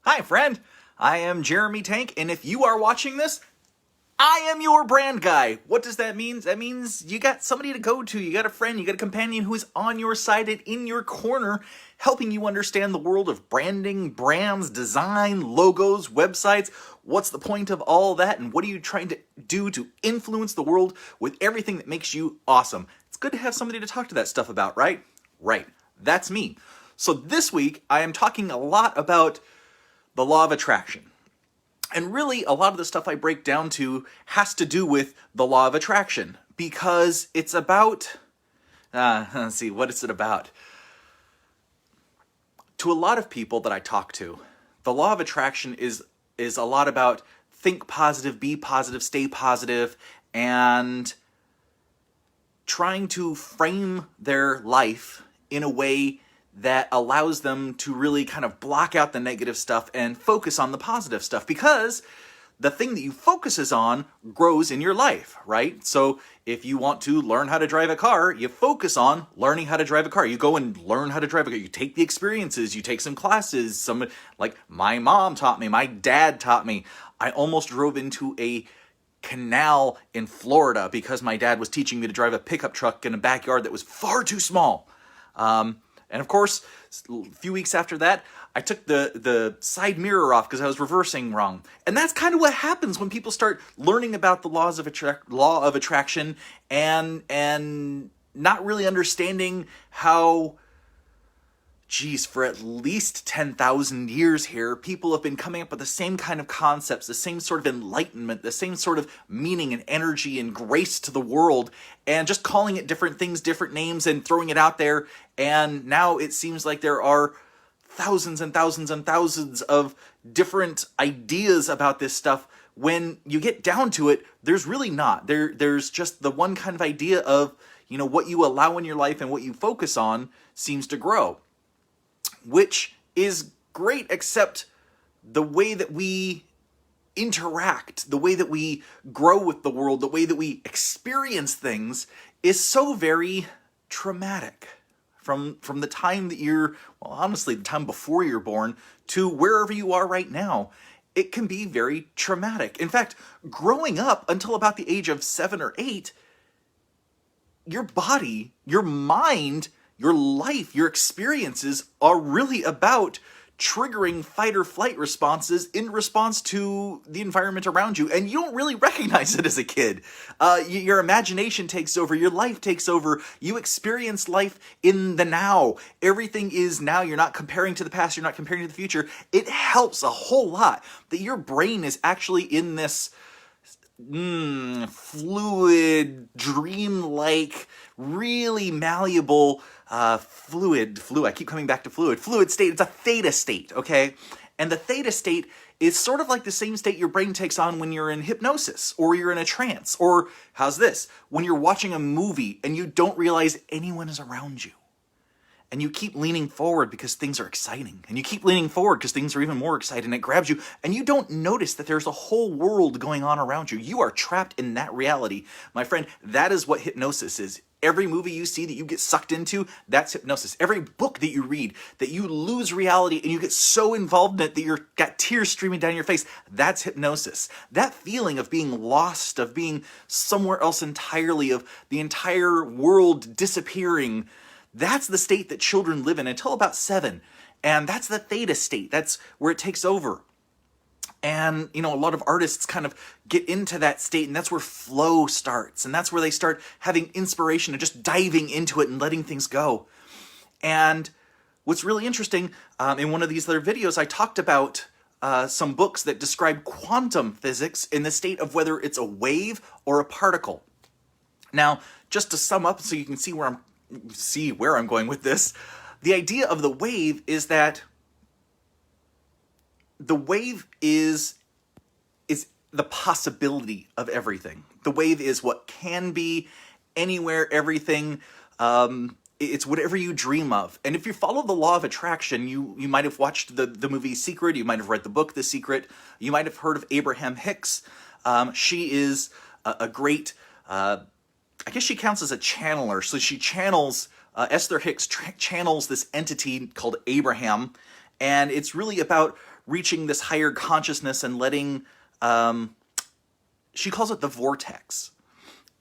Hi, friend. I am Jeremy Tank, and if you are watching this, I am your brand guy. What does that mean? That means you got somebody to go to, you got a friend, you got a companion who is on your side and in your corner, helping you understand the world of branding, brands, design, logos, websites. What's the point of all that, and what are you trying to do to influence the world with everything that makes you awesome? It's good to have somebody to talk to that stuff about, right? Right. That's me. So this week, I am talking a lot about the law of attraction. And really, a lot of the stuff I break down to has to do with the law of attraction, because it's about, let's see, what is it about? To a lot of people that I talk to, the law of attraction is a lot about think positive, be positive, stay positive, and trying to frame their life in a way that allows them to really kind of block out the negative stuff and focus on the positive stuff, because the thing that you focuses on grows in your life, right? So if you want to learn how to drive a car, you focus on learning how to drive a car. You go and learn how to drive a car. You take the experiences, you take some classes, like my mom taught me, my dad taught me. I almost drove into a canal in Florida because my dad was teaching me to drive a pickup truck in a backyard that was far too small. And of course, a few weeks after that, I took the side mirror off because I was reversing wrong. And that's kind of what happens when people start learning about the law of attraction and not really understanding how, for at least 10,000 years here, people have been coming up with the same kind of concepts, the same sort of enlightenment, the same sort of meaning and energy and grace to the world, and just calling it different things, different names, and throwing it out there. And now it seems like there are thousands and thousands and thousands of different ideas about this stuff. When you get down to it, there's really not. There's just the one kind of idea of, what you allow in your life and what you focus on seems to grow. Which is great, except the way that we interact, the way that we grow with the world, the way that we experience things is so very traumatic. From the time that honestly, the time before you're born to wherever you are right now, it can be very traumatic. In fact, growing up until about the age of 7 or 8, your body, your mind, your life, your experiences are really about triggering fight or flight responses in response to the environment around you. And you don't really recognize it as a kid. Your imagination takes over. Your life takes over. You experience life in the now. Everything is now. You're not comparing to the past. You're not comparing to the future. It helps a whole lot that your brain is actually in this fluid, dreamlike, really malleable fluid. I keep coming back to fluid state. It's a theta state, okay? And the theta state is sort of like the same state your brain takes on when you're in hypnosis or you're in a trance, or how's this? When you're watching a movie and you don't realize anyone is around you. And you keep leaning forward because things are exciting. And you keep leaning forward because things are even more exciting. It grabs you. And you don't notice that there's a whole world going on around you. You are trapped in that reality. My friend, that is what hypnosis is. Every movie you see that you get sucked into, that's hypnosis. Every book that you read, that you lose reality and you get so involved in it that you've got tears streaming down your face, that's hypnosis. That feeling of being lost, of being somewhere else entirely, of the entire world disappearing, that's the state that children live in until about 7. And that's the theta state. That's where it takes over. And, a lot of artists kind of get into that state, and that's where flow starts. And that's where they start having inspiration and just diving into it and letting things go. And what's really interesting, in one of these other videos, I talked about some books that describe quantum physics in the state of whether it's a wave or a particle. Now, just to sum up so you can see where I'm going with this, the idea of the wave is that the wave is the possibility of everything. The wave is what can be, anywhere, everything. It's whatever you dream of. And if you follow the law of attraction, you might have watched the movie Secret. You might have read the book The Secret. You might have heard of Abraham Hicks. She is a great, I guess she counts as a channeler. So she channels, Esther Hicks channels this entity called Abraham. And it's really about reaching this higher consciousness and letting, she calls it the vortex.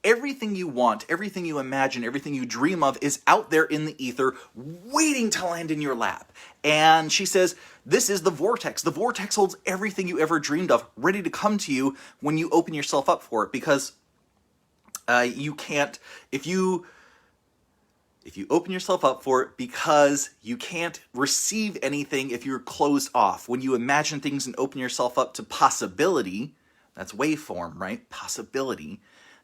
Everything you want, everything you imagine, everything you dream of is out there in the ether waiting to land in your lap. And she says, this is the vortex. The vortex holds everything you ever dreamed of, ready to come to you when you open yourself up for it. Because you can't, if you open yourself up for it, because you can't receive anything if you're closed off. When you imagine things and open yourself up to possibility, that's waveform, right? Possibility.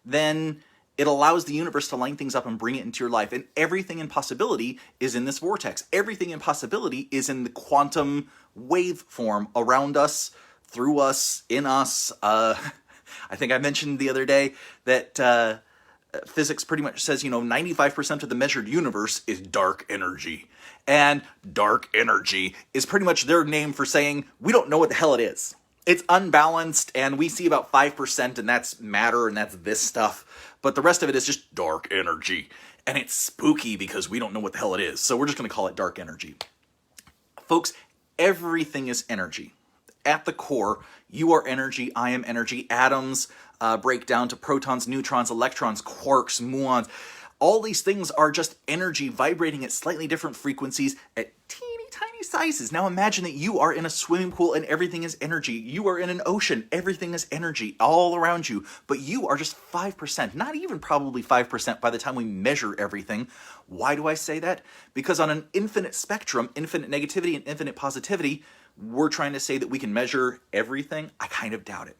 Then it allows the universe to line things up and bring it into your life. And everything in possibility is in this vortex. Everything in possibility is in the quantum waveform around us, through us, in us. I think I mentioned the other day that physics pretty much says, 95% of the measured universe is dark energy. And dark energy is pretty much their name for saying, we don't know what the hell it is. It's unbalanced, and we see about 5%, and that's matter, and that's this stuff. But the rest of it is just dark energy. And it's spooky because we don't know what the hell it is. So we're just going to call it dark energy. Folks, everything is energy. At the core, you are energy, I am energy. Atoms break down to protons, neutrons, electrons, quarks, muons. All these things are just energy vibrating at slightly different frequencies at teeny tiny sizes. Now imagine that you are in a swimming pool and everything is energy. You are in an ocean, everything is energy all around you, but you are just 5%, not even probably 5% by the time we measure everything. Why do I say that? Because on an infinite spectrum, infinite negativity and infinite positivity, we're trying to say that we can measure everything. I kind of doubt it.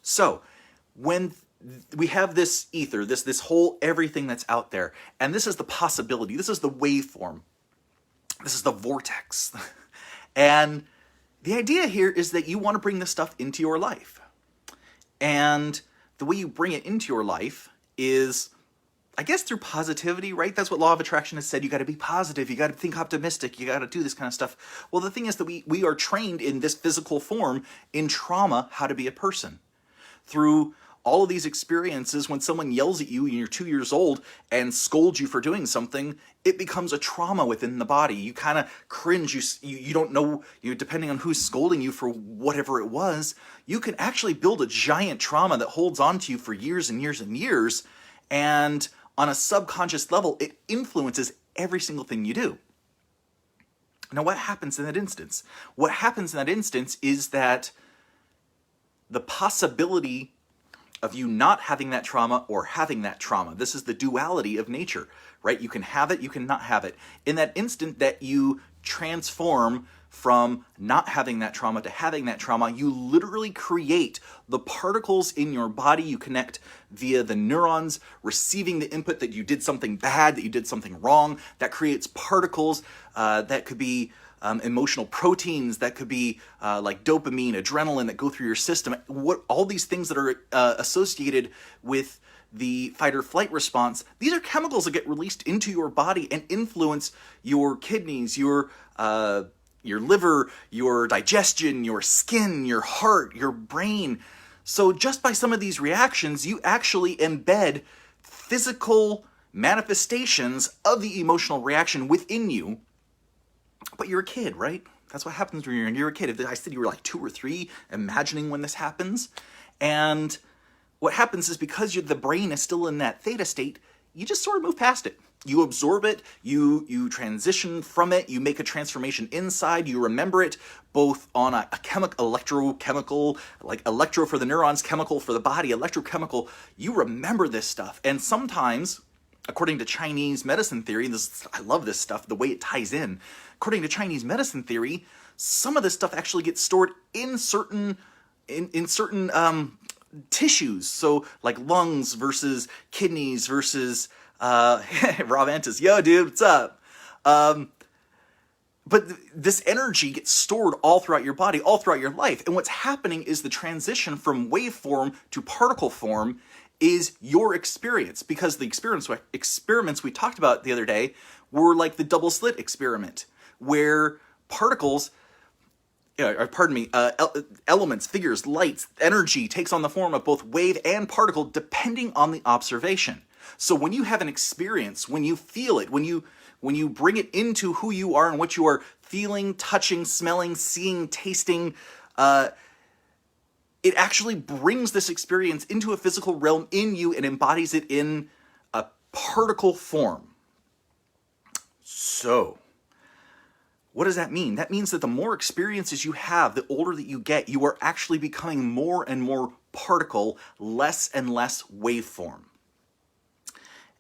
So when we have this ether, this whole everything that's out there, and this is the possibility, this is the waveform, this is the vortex. And the idea here is that you want to bring this stuff into your life. And the way you bring it into your life is, I guess, through positivity, right? That's what Law of Attraction has said. You got to be positive. You got to think optimistic. You got to do this kind of stuff. Well, the thing is that we are trained in this physical form in trauma, how to be a person. Through all of these experiences, when someone yells at you and you're 2 years old and scolds you for doing something, it becomes a trauma within the body. You kind of cringe. You don't know, depending on who's scolding you for whatever it was, you can actually build a giant trauma that holds on to you for years and years and years. And on a subconscious level, it influences every single thing you do. Now, what happens in that instance? What happens in that instance is that the possibility of you not having that trauma or having that trauma. This is the duality of nature, right? You can have it, you can not have it. In that instant that you transform from not having that trauma to having that trauma, you literally create the particles in your body. You connect via the neurons, receiving the input that you did something bad, that you did something wrong. That creates particles that could be emotional proteins, that could be like dopamine, adrenaline that go through your system. All these things that are associated with the fight or flight response, these are chemicals that get released into your body and influence your kidneys, your liver, your digestion, your skin, your heart, your brain. So just by some of these reactions, you actually embed physical manifestations of the emotional reaction within you. But you're a kid, right? That's what happens when you're a kid. If I said you were like 2 or 3, imagining when this happens. And what happens is because the brain is still in that theta state, you just sort of move past it. You absorb it, you transition from it, you make a transformation inside, you remember it both on a electrochemical, like electro for the neurons, chemical for the body, electrochemical. You remember this stuff. And sometimes, according to Chinese medicine theory, I love this stuff, the way it ties in. According to Chinese medicine theory, some of this stuff actually gets stored in certain tissues. So like lungs versus kidneys versus Rob Antis, yo dude, what's up? But this energy gets stored all throughout your body, all throughout your life. And what's happening is the transition from waveform to particle form is your experience, because the experiments we talked about the other day were like the double slit experiment, where particles, elements, figures, lights, energy takes on the form of both wave and particle depending on the observation. So when you have an experience, when you feel it, when when you bring it into who you are and what you are feeling, touching, smelling, seeing, tasting, it actually brings this experience into a physical realm in you and embodies it in a particle form. So, what does that mean? That means that the more experiences you have, the older that you get, you are actually becoming more and more particle, less and less waveform.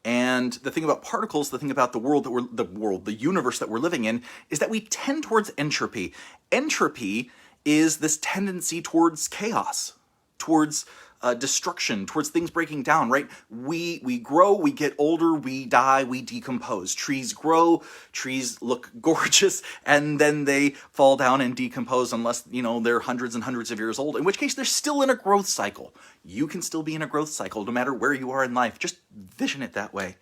And the thing about particles, the thing about the universe that we're living in, is that we tend towards entropy. Entropy is this tendency towards chaos, towards destruction, towards things breaking down, right? We grow, we get older, we die, we decompose. Trees grow, trees look gorgeous, and then they fall down and decompose unless, they're hundreds and hundreds of years old, in which case they're still in a growth cycle. You can still be in a growth cycle no matter where you are in life. Just vision it that way.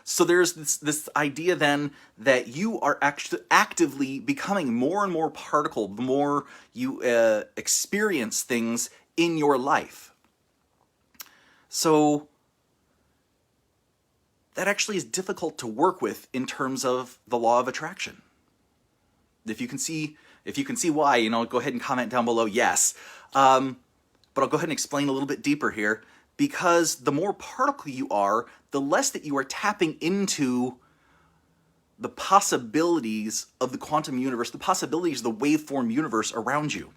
So there's this idea then that you are actually actively becoming more and more particle the more you experience things in your life. So that actually is difficult to work with in terms of the law of attraction. If you can see why, go ahead and comment down below yes. But I'll go ahead and explain a little bit deeper here. Because the more particle you are, the less that you are tapping into the possibilities of the quantum universe, the possibilities of the waveform universe around you.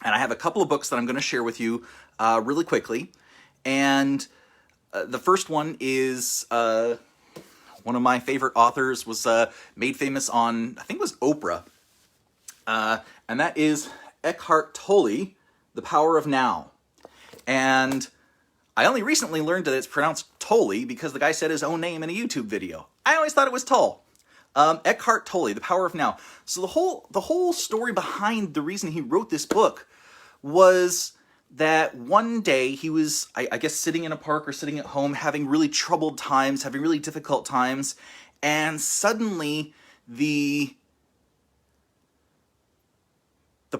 And I have a couple of books that I'm going to share with you really quickly. And the first one is one of my favorite authors, was made famous on, I think it was Oprah. And that is Eckhart Tolle, The Power of Now. And I only recently learned that it's pronounced Tolle because the guy said his own name in a YouTube video. I always thought it was Tolle. Eckhart Tolle, The Power of Now. So the whole story behind the reason he wrote this book was that one day he was, I guess, sitting in a park or sitting at home having really troubled times, having really difficult times, and suddenly the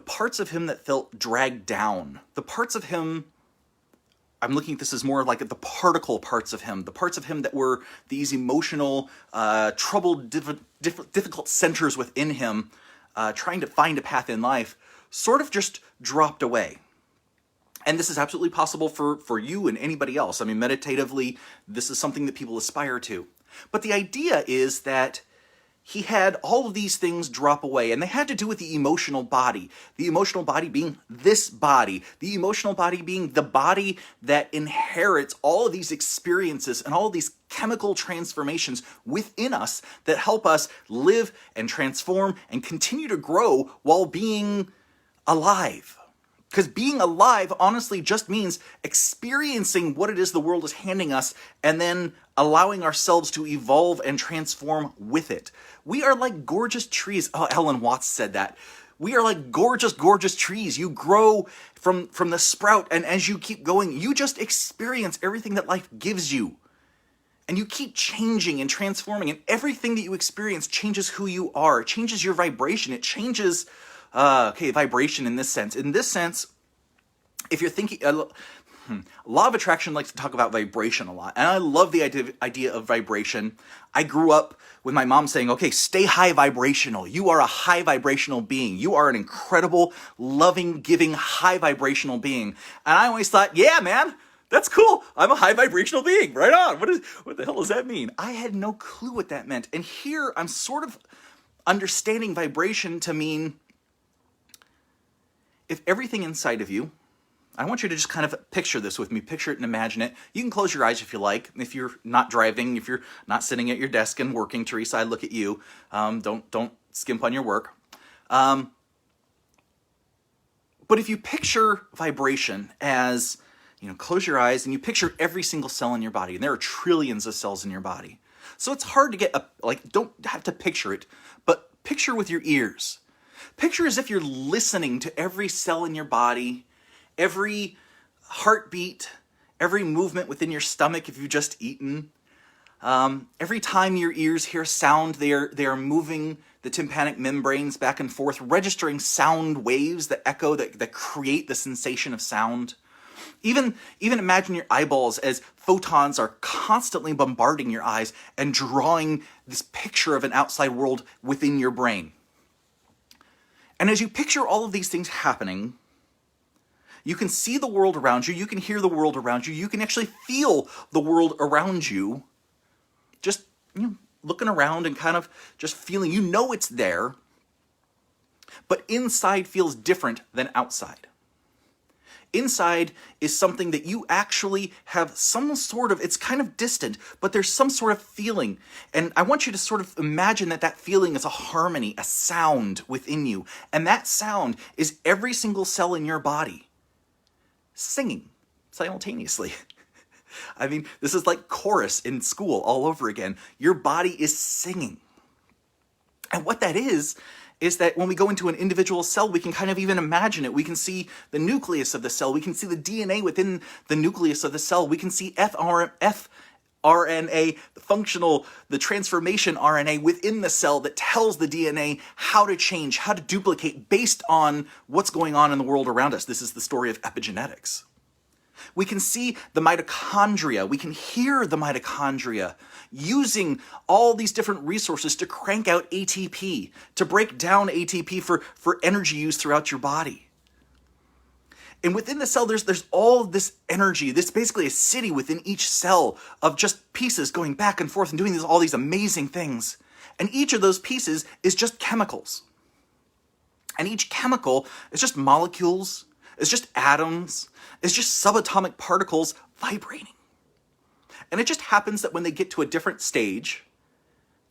parts of him that felt dragged down, the parts of him, I'm looking at this as more like the particle parts of him, the parts of him that were these emotional, troubled, difficult centers within him, trying to find a path in life, sort of just dropped away. And this is absolutely possible for you and anybody else. I mean, meditatively, this is something that people aspire to. But the idea is that he had all of these things drop away, and they had to do with the emotional body. The emotional body being this body. The emotional body being the body that inherits all of these experiences and all of these chemical transformations within us that help us live and transform and continue to grow while being alive. Because being alive honestly just means experiencing what it is the world is handing us and then allowing ourselves to evolve and transform with it. We are like gorgeous trees. Oh, Ellen Watts said that. We are like gorgeous, gorgeous trees. You grow from the sprout, and as you keep going, you just experience everything that life gives you. And you keep changing and transforming, and everything that you experience changes who you are. It changes your vibration. It changes... vibration in this sense. In this sense, if you're thinking... Law of Attraction likes to talk about vibration a lot, and I love the idea of vibration. I grew up with my mom saying, okay, stay high vibrational. You are a high vibrational being. You are an incredible, loving, giving, high vibrational being. And I always thought, yeah, man, that's cool. I'm a high vibrational being. Right on. What the hell does that mean? I had no clue what that meant. And here I'm sort of understanding vibration to mean if everything inside of you, I want you to just kind of picture this with me. Picture it and imagine it. You can close your eyes if you like. If you're not driving, if you're not sitting at your desk and working, Teresa, I look at you. Don't skimp on your work. But if you picture vibration as, close your eyes and you picture every single cell in your body, and there are trillions of cells in your body. So it's hard to get, don't have to picture it, but picture with your ears. Picture as if you're listening to every cell in your body, every heartbeat, every movement within your stomach if you've just eaten. Every time your ears hear sound, they are moving the tympanic membranes back and forth, registering sound waves that echo, that create the sensation of sound. Even imagine your eyeballs as photons are constantly bombarding your eyes and drawing this picture of an outside world within your brain. And as you picture all of these things happening, you can see the world around you, you can hear the world around you, you can actually feel the world around you, just looking around and kind of just feeling, it's there, but inside feels different than outside. Inside is something that you actually have some sort of, it's kind of distant, but there's some sort of feeling. And I want you to sort of imagine that feeling is a harmony, a sound within you. And that sound is every single cell in your body singing simultaneously. I mean, this is like chorus in school all over again. Your body is singing. And what that is that when we go into an individual cell, we can kind of even imagine it. We can see the nucleus of the cell. We can see the DNA within the nucleus of the cell. We can see FRNA, the transformation RNA within the cell that tells the DNA how to change, how to duplicate based on what's going on in the world around us. This is the story of epigenetics. We can see the mitochondria. We can hear the mitochondria using all these different resources to crank out ATP, to break down ATP for energy use throughout your body. And within the cell, there's all this energy. This is basically a city within each cell of just pieces going back and forth and doing all these amazing things. And each of those pieces is just chemicals. And each chemical is just molecules, it's just atoms, it's just subatomic particles vibrating. And it just happens that when they get to a different stage,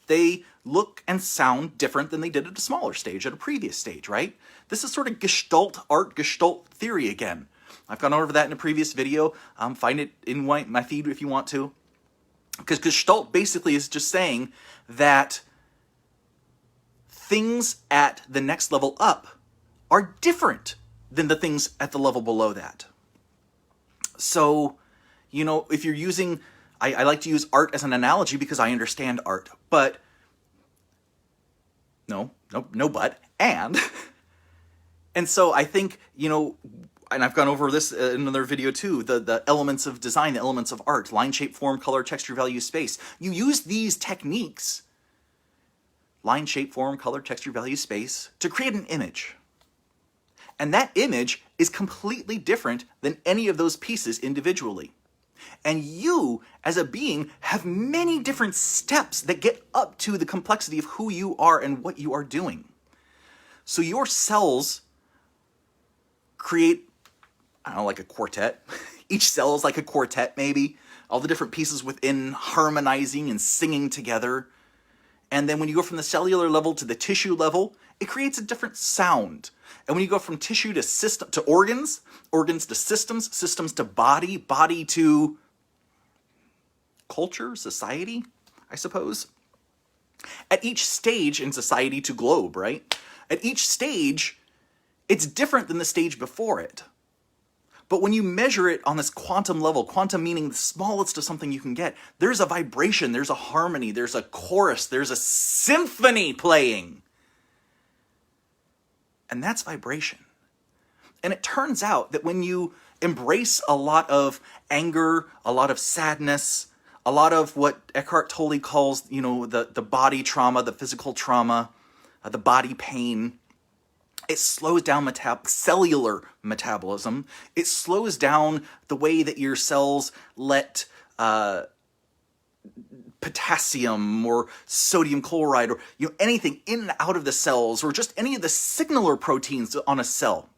they look and sound different than they did at a smaller stage, at a previous stage, right? This is sort of Gestalt art, Gestalt theory again. I've gone over that in a previous video. Find it in my feed if you want to. Because Gestalt basically is just saying that things at the next level up are different than the things at the level below that. So, if you're using, I like to use art as an analogy because I understand art, but, no but, and so I think, and I've gone over this in another video too, the elements of design, the elements of art, line, shape, form, color, texture, value, space. You use these techniques, line, shape, form, color, texture, value, space, to create an image. And that image is completely different than any of those pieces individually. And you, as a being, have many different steps that get up to the complexity of who you are and what you are doing. So your cells create, like a quartet. Each cell is like a quartet, maybe. All the different pieces within harmonizing and singing together. And then when you go from the cellular level to the tissue level, it creates a different sound. And when you go from tissue to system to organs, organs to systems, systems to body, body to culture, society, I suppose. At each stage in society to globe, right? At each stage, it's different than the stage before it. But when you measure it on this quantum level, quantum meaning the smallest of something you can get, there's a vibration, there's a harmony, there's a chorus, there's a symphony playing. And that's vibration. And it turns out that when you embrace a lot of anger, a lot of sadness, a lot of what Eckhart Tolle calls, the body trauma, the physical trauma, the body pain, it slows down cellular metabolism. It slows down the way that your cells let potassium or sodium chloride or anything in and out of the cells, or just any of the signaler proteins on a cell.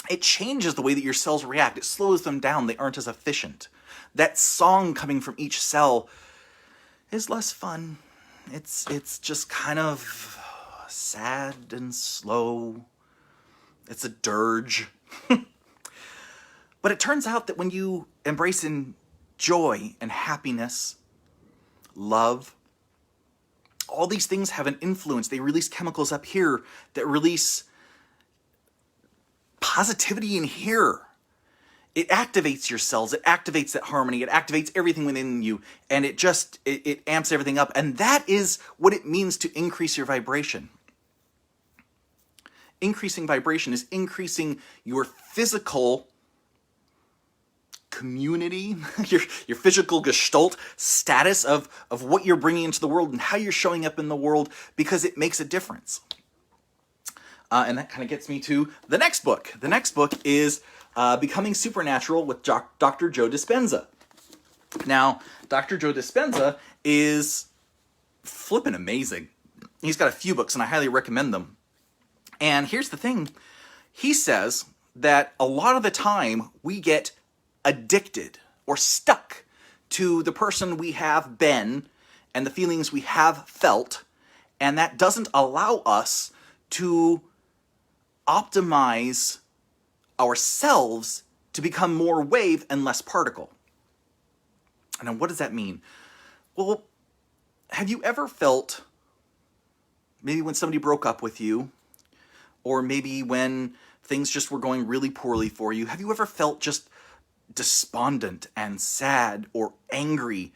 It changes the way that your cells react. It slows them down. They aren't as efficient. That song coming from each cell is less fun. It's just kind of sad and slow. It's a dirge. But it turns out that when you embrace in joy and happiness, love, all these things have an influence. They release chemicals up here that release positivity in here. It activates your cells. It activates that harmony. It activates everything within you. And it amps everything up. And that is what it means to increase your vibration. Increasing vibration is increasing your physical community, your physical gestalt status of what you're bringing into the world and how you're showing up in the world, because it makes a difference. And that kind of gets me to the next book. The next book is Becoming Supernatural with Dr. Joe Dispenza. Now, Dr. Joe Dispenza is flippin' amazing. He's got a few books, and I highly recommend them. And here's the thing. He says that a lot of the time we get addicted or stuck to the person we have been and the feelings we have felt, and that doesn't allow us to optimize ourselves to become more wave and less particle. And what does that mean? Well, have you ever felt, maybe when somebody broke up with you, or maybe when things just were going really poorly for you, have you ever felt just despondent and sad or angry,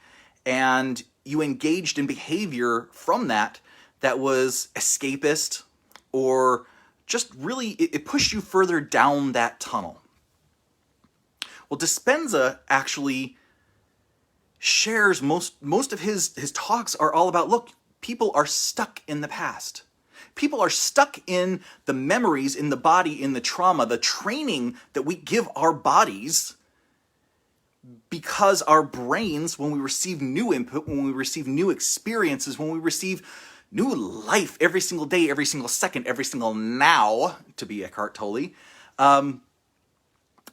and you engaged in behavior from that was escapist, or just really, it pushed you further down that tunnel? Well, Dispenza actually shares most of his talks are all about, look, people are stuck in the past. People are stuck in the memories, in the body, in the trauma, the training that we give our bodies, because our brains, when we receive new input, when we receive new experiences, when we receive new life every single day, every single second, every single now, to be Eckhart Tolle,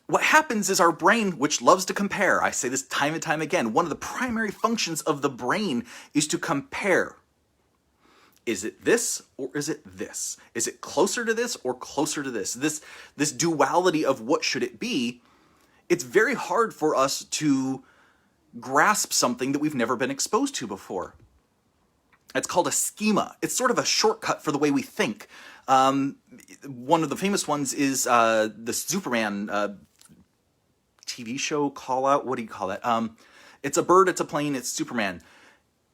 what happens is our brain, which loves to compare, I say this time and time again, one of the primary functions of the brain is to compare. Is it this or is it this? Is it closer to this or closer to this? This duality of what should it be, it's very hard for us to grasp something that we've never been exposed to before. It's called a schema. It's sort of a shortcut for the way we think. One of the famous ones is the Superman TV show call out. What do you call that? It's a bird, it's a plane, it's Superman.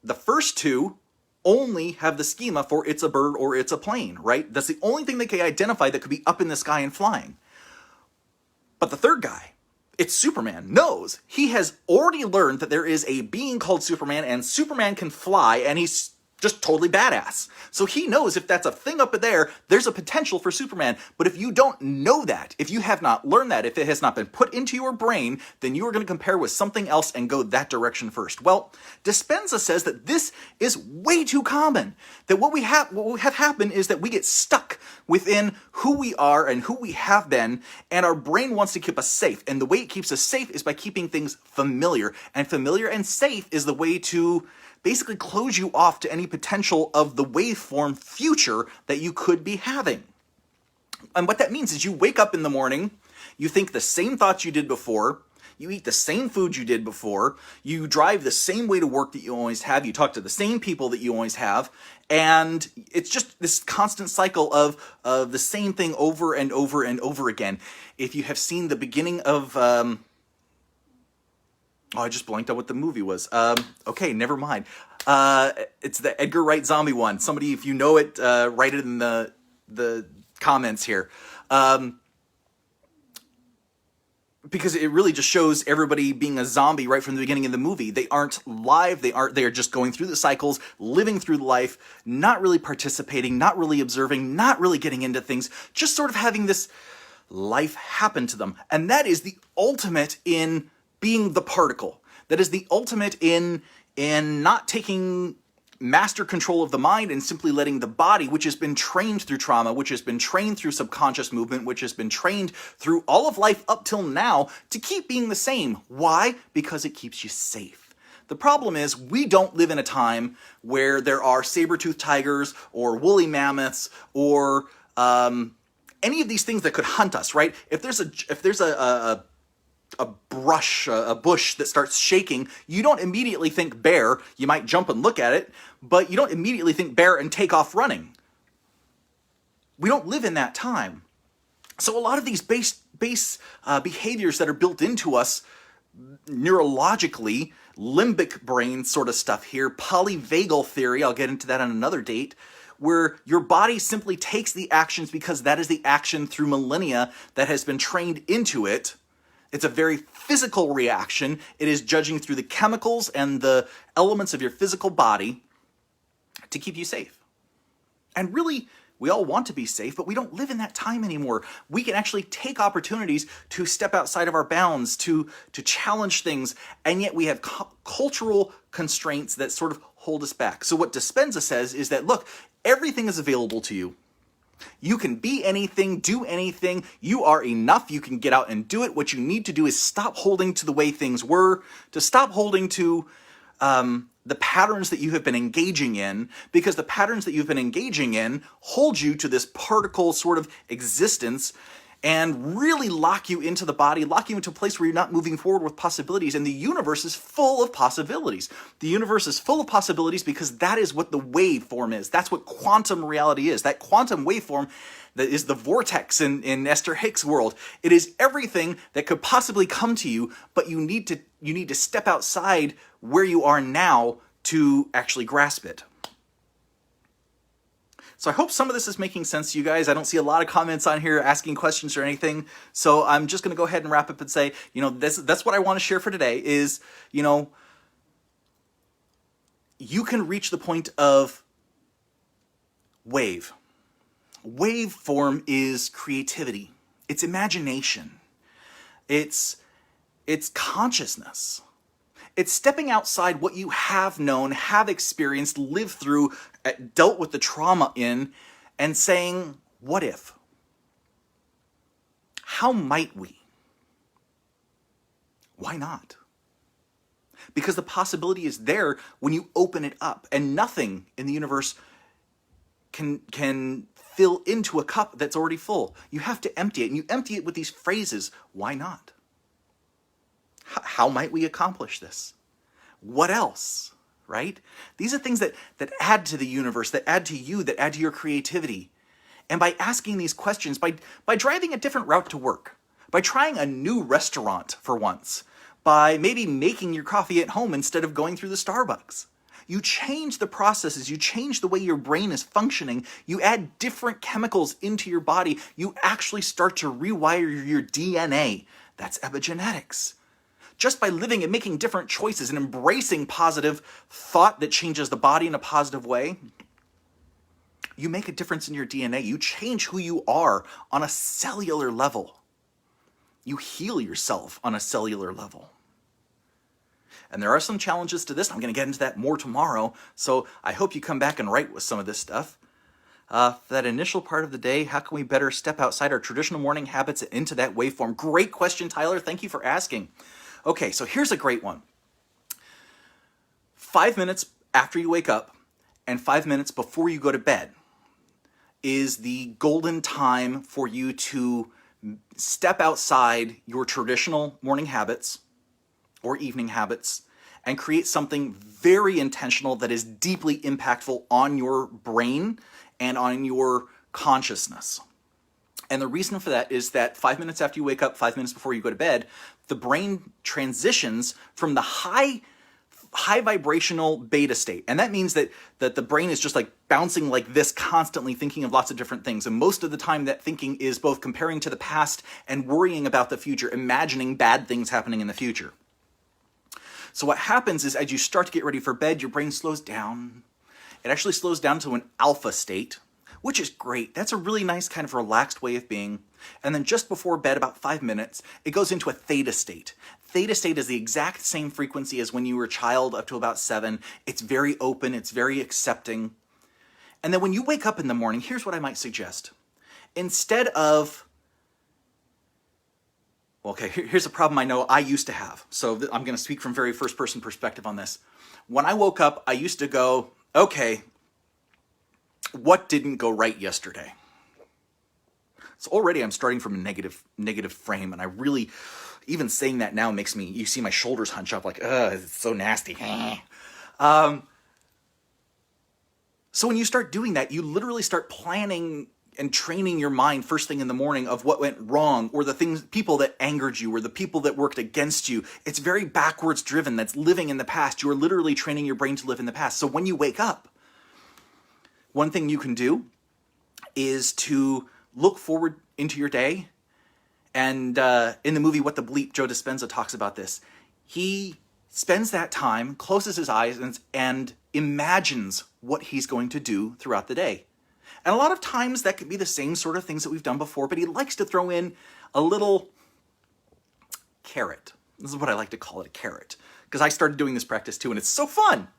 The first two only have the schema for it's a bird or it's a plane, right? That's the only thing they can identify that could be up in the sky and flying. But the third guy, it's Superman, knows. He has already learned that there is a being called Superman, and Superman can fly, and he's just totally badass. So he knows if that's a thing up there, there's a potential for Superman. But if you don't know that, if you have not learned that, if it has not been put into your brain, then you are going to compare with something else and go that direction first. Well, Dispenza says that this is way too common. That what we have happen is that we get stuck within who we are and who we have been, and our brain wants to keep us safe. And the way it keeps us safe is by keeping things familiar. And familiar and safe is the way to basically close you off to any potential of the waveform future that you could be having. And what that means is you wake up in the morning, you think the same thoughts you did before, you eat the same food you did before, you drive the same way to work that you always have, you talk to the same people that you always have, and it's just this constant cycle of the same thing over and over and over again. If you have seen the beginning of I just blanked out what the movie was. Okay, never mind. It's the Edgar Wright zombie one. Somebody, if you know it, write it in the comments here. Because it really just shows everybody being a zombie right from the beginning of the movie. They aren't live. They are just going through the cycles, living through life, not really participating, not really observing, not really getting into things, just sort of having this life happen to them. And that is the ultimate in being the particle. That is the ultimate in not taking master control of the mind and simply letting the body, which has been trained through trauma, which has been trained through subconscious movement, which has been trained through all of life up till now, to keep being the same. Why? Because it keeps you safe. The problem is we don't live in a time where there are saber-toothed tigers or woolly mammoths or any of these things that could hunt us, right? If there's a bush that starts shaking, you don't immediately think bear. You might jump and look at it, but you don't immediately think bear and take off running. We don't live in that time. So a lot of these base behaviors that are built into us neurologically, limbic brain sort of stuff here, polyvagal theory, I'll get into that on another date, where your body simply takes the actions because that is the action through millennia that has been trained into it. It's a very physical reaction. It is judging through the chemicals and the elements of your physical body to keep you safe. And really, we all want to be safe, but we don't live in that time anymore. We can actually take opportunities to step outside of our bounds, to challenge things, and yet we have cultural constraints that sort of hold us back. So what Dispenza says is that, look, everything is available to you. You can be anything, do anything. You are enough. You can get out and do it. What you need to do is stop holding to the way things were, to stop holding to the patterns that you have been engaging in, because the patterns that you've been engaging in hold you to this particle sort of existence and really lock you into the body, lock you into a place where you're not moving forward with possibilities. And the universe is full of possibilities. The universe is full of possibilities because that is what the waveform is. That's what quantum reality is. That quantum waveform that is the vortex in Esther Hicks' world. It is everything that could possibly come to you, but you need to step outside where you are now to actually grasp it. So I hope some of this is making sense to you guys. I don't see a lot of comments on here asking questions or anything. So I'm just going to go ahead and wrap up and say, that's what I want to share for today is, you can reach the point of wave. Waveform is creativity. It's imagination. It's consciousness. It's stepping outside what you have known, have experienced, lived through, dealt with the trauma in, and saying, what if? How might we? Why not? Because the possibility is there when you open it up, and nothing in the universe can fill into a cup that's already full. You have to empty it, and you empty it with these phrases, why not? How might we accomplish this? What else, right? These are things that add to the universe, that add to you, that add to your creativity. And by asking these questions, by driving a different route to work, by trying a new restaurant for once, by maybe making your coffee at home instead of going through the Starbucks, you change the processes, you change the way your brain is functioning, you add different chemicals into your body, you actually start to rewire your DNA. That's epigenetics. Just by living and making different choices and embracing positive thought that changes the body in a positive way, you make a difference in your DNA. You change who you are on a cellular level. You heal yourself on a cellular level. And there are some challenges to this. I'm going to get into that more tomorrow. So I hope you come back and write with some of this stuff. That initial part of the day, how can we better step outside our traditional morning habits and into that waveform? Great question, Tyler. Thank you for asking. Okay, so here's a great one. 5 minutes after you wake up and 5 minutes before you go to bed is the golden time for you to step outside your traditional morning habits or evening habits and create something very intentional that is deeply impactful on your brain and on your consciousness. And the reason for that is that 5 minutes after you wake up, 5 minutes before you go to bed, the brain transitions from the high vibrational beta state. And that means that the brain is just like bouncing like this, constantly thinking of lots of different things. And most of the time that thinking is both comparing to the past and worrying about the future, imagining bad things happening in the future. So what happens is as you start to get ready for bed, your brain slows down. It actually slows down to an alpha state, which is great. That's a really nice kind of relaxed way of being. And then just before bed, about 5 minutes, it goes into a theta state. Theta state is the exact same frequency as when you were a child up to about 7. It's very open, it's very accepting. And then when you wake up in the morning, here's what I might suggest. Instead of, here's a problem I know I used to have. So I'm going to speak from very first person perspective on this. When I woke up, I used to go, okay, what didn't go right yesterday? So already I'm starting from a negative frame, and I really, even saying that now makes me, you see my shoulders hunch up like, it's so nasty. So when you start doing that, you literally start planning and training your mind first thing in the morning of what went wrong, or the people that angered you, or the people that worked against you. It's very backwards driven. That's living in the past. You are literally training your brain to live in the past. So when you wake up, one thing you can do is to look forward into your day And in the movie What the Bleep, Joe Dispenza talks about this. He spends that time, closes his eyes, and imagines what he's going to do throughout the day. And a lot of times that could be the same sort of things that we've done before, but he likes to throw in a little carrot. This is what I like to call it, a carrot, because I started doing this practice too, and it's so fun.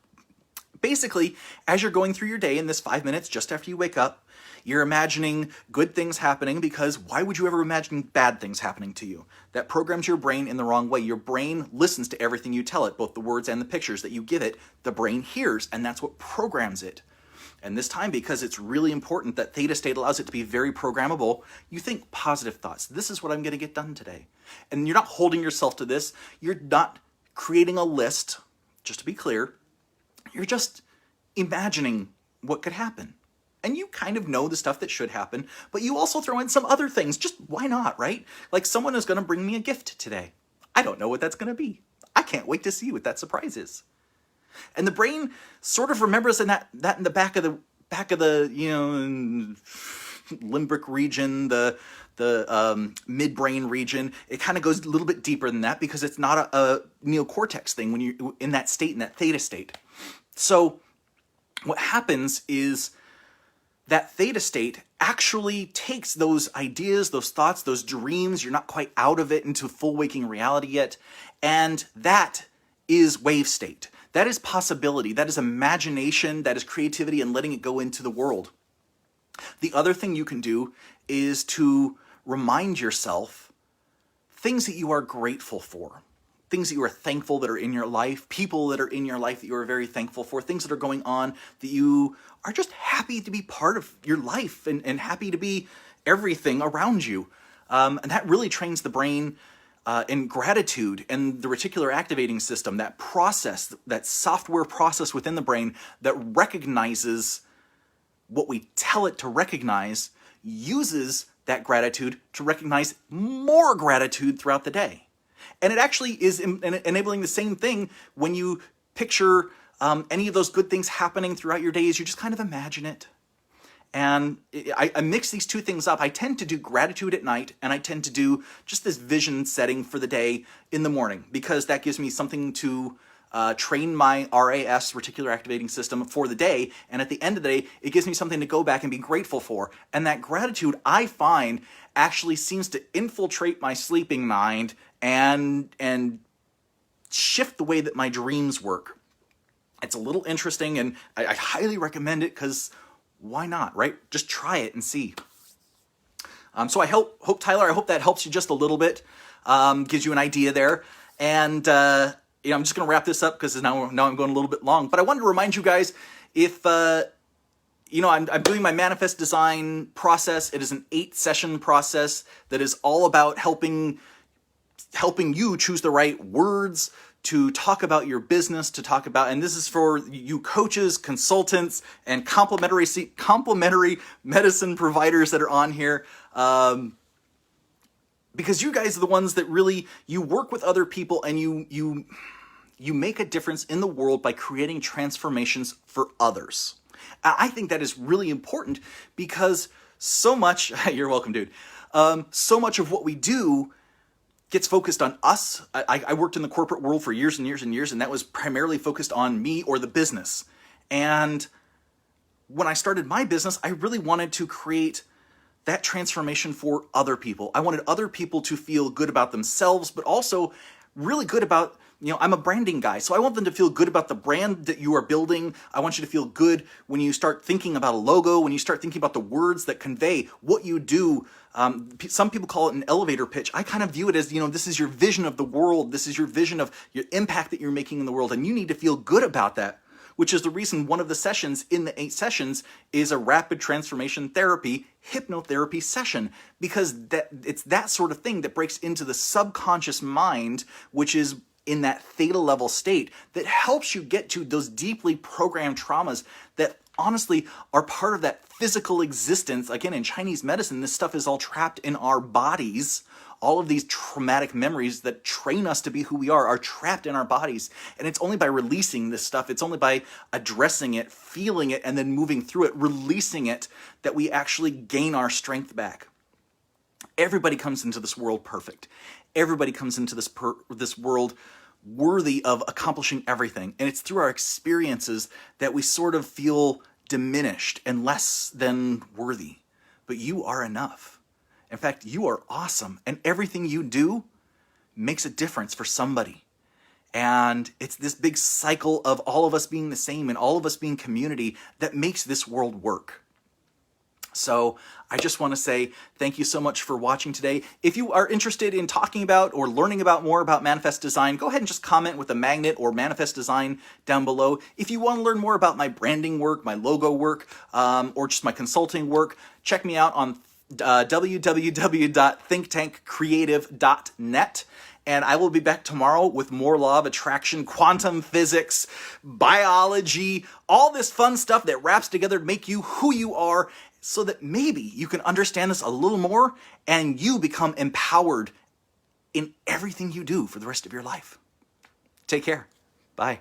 Basically, as you're going through your day in this 5 minutes just after you wake up, you're imagining good things happening, because why would you ever imagine bad things happening to you? That programs your brain in the wrong way. Your brain listens to everything you tell it, both the words and the pictures that you give it. The brain hears, and that's what programs it. And this time, because it's really important that Theta State allows it to be very programmable, you think positive thoughts. This is what I'm going to get done today. And you're not holding yourself to this. You're not creating a list, just to be clear. You're just imagining what could happen. And you kind of know the stuff that should happen, but you also throw in some other things. Just why not, right? Like someone is going to bring me a gift today. I don't know what that's going to be. I can't wait to see what that surprise is. And the brain sort of remembers in that in the back of the limbic region, the midbrain region. It kind of goes a little bit deeper than that, because it's not a neocortex thing when you're in that state, in that theta state. So what happens is that theta state actually takes those ideas, those thoughts, those dreams, you're not quite out of it into full waking reality yet, and that is wave state. That is possibility, that is imagination, that is creativity, and letting it go into the world. The other thing you can do is to remind yourself things that you are grateful for, things that you are thankful that are in your life, people that are in your life that you are very thankful for, things that are going on that you are just happy to be part of your life and happy to be everything around you. And that really trains the brain in gratitude and the reticular activating system, that process, that software process within the brain that recognizes what we tell it to recognize, uses that gratitude to recognize more gratitude throughout the day. And it actually is enabling the same thing when you picture any of those good things happening throughout your days. You just kind of imagine it. And I mix these two things up. I tend to do gratitude at night, and I tend to do just this vision setting for the day in the morning, because that gives me something to train my RAS, reticular activating system, for the day. And at the end of the day, it gives me something to go back and be grateful for. And that gratitude, I find, actually seems to infiltrate my sleeping mind and shift the way that my dreams work. It's a little interesting, and I highly recommend it, because why not, right? Just try it and see. So I hope Tyler, I hope that helps you just a little bit, gives you an idea there. And I'm just going to wrap this up, because now I'm going a little bit long. But I wanted to remind you guys, if I'm doing my manifest design process. It is an 8-session process that is all about helping you choose the right words to talk about your business, and this is for you coaches, consultants, and complementary medicine providers that are on here. Because you guys are the ones that really, you work with other people, and you make a difference in the world by creating transformations for others. I think that is really important, because so much, you're welcome, dude. So much of what we do gets focused on us. I worked in the corporate world for years and years and years, and that was primarily focused on me or the business. And when I started my business, I really wanted to create that transformation for other people. I wanted other people to feel good about themselves, but also really good about, I'm a branding guy, so I want them to feel good about the brand that you are building. I want you to feel good when you start thinking about a logo, when you start thinking about the words that convey what you do. Some people call it an elevator pitch. I kind of view it as, this is your vision of the world. This is your vision of your impact that you're making in the world, and you need to feel good about that, which is the reason one of the sessions in the 8 sessions is a rapid transformation therapy, hypnotherapy session, because it's that sort of thing that breaks into the subconscious mind, which is in that theta level state, that helps you get to those deeply programmed traumas that honestly are part of that physical existence. Again, in Chinese medicine, this stuff is all trapped in our bodies. All of these traumatic memories that train us to be who we are trapped in our bodies. And it's only by releasing this stuff, it's only by addressing it, feeling it, and then moving through it, releasing it, that we actually gain our strength back. Everybody comes into this world perfect. Everybody comes into this world worthy of accomplishing everything. And it's through our experiences that we sort of feel diminished and less than worthy. But you are enough. In fact, you are awesome. And everything you do makes a difference for somebody. And it's this big cycle of all of us being the same and all of us being community that makes this world work. So I just want to say thank you so much for watching today. If you are interested in talking about or learning about more about manifest design, go ahead and just comment with a magnet or manifest design down below. If you want to learn more about my branding work, my logo work, or just my consulting work, check me out on www.thinktankcreative.net. And I will be back tomorrow with more law of attraction, quantum physics, biology, all this fun stuff that wraps together to make you who you are, so that maybe you can understand this a little more and you become empowered in everything you do for the rest of your life. Take care. Bye.